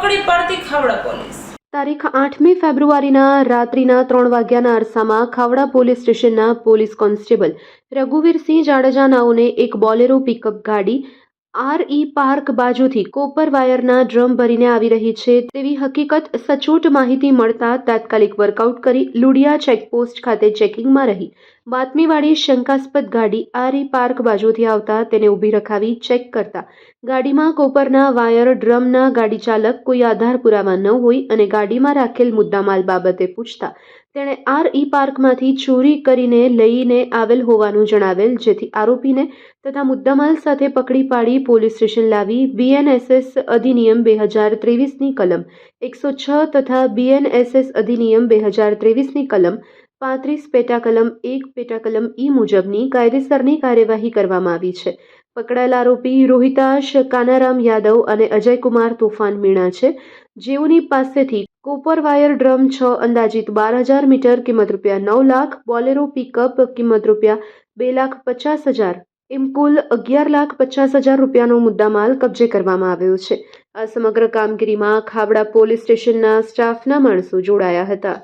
પકડી પાડતી ખાવડા પોલીસ। તારીખ 8મી ફેબ્રુઆરીના રાત્રિના 3 વાગ્યાના અરસામાં ખાવડા પોલીસ સ્ટેશનના પોલીસ કોન્સ્ટેબલ રઘુવીરસિંહ જાડેજા નાઓને એક બોલેરો પિકઅપ ગાડી RE પાર્ક બાજુથી કોપર વાયરના ડ્રમ ભરીને આવી રહી છે તેવી હકીકત સચોટ માહિતી મળતા તાત્કાલિક વર્કઆઉટ કરી લુડિયા ચેકપોસ્ટ ખાતે ચેકિંગમાં રહી બાતમીવાળી શંકાસ્પદ ગાડી RE પાર્ક બાજુથી આવતા તેને ઊભી રખાવી ચેક કરતા ગાડીમાં કોપરના વાયર ડ્રમના ગાડી ચાલક કોઈ આધાર પુરાવા ન હોય અને ગાડીમાં રાખેલ મુદ્દામાલ બાબતે પૂછતા તેણે RE પાર્કમાંથી ચોરી કરીને લઈને આવેલ હોવાનું જણાવેલ, જેથી આરોપીને તથા મુદ્દામાલ સાથે પકડી પાડી પોલીસ સ્ટેશન લાવી BNSS અધિનિયમ 2023ની કલમ 106 તથા BNSS અધિનિયમ 2023ની કલમ 35 પેટા કલમ 1 પેટા કલમ E મુજબની કાયદેસરની કાર્યવાહી કરવામાં આવી છે। પકડાયેલ આરોપી રોહિતાશ કાનારામ યાદવ અને અજયકુમાર તોફાન મીણા છે, જેઓની પાસેથી કોપર વાયર ડ્રમ 6 અંદાજિત 12,000 મીટર કિંમત ₹9 લાખ, બોલેરો પિકઅપ કિંમત ₹2,50,000 એમ કુલ ₹11,50,000નો મુદ્દામાલ કબજે કરવામાં આવ્યો છે। આ સમગ્ર કામગીરીમાં ખાવડા પોલીસ સ્ટેશનના સ્ટાફના માણસો જોડાયા હતા।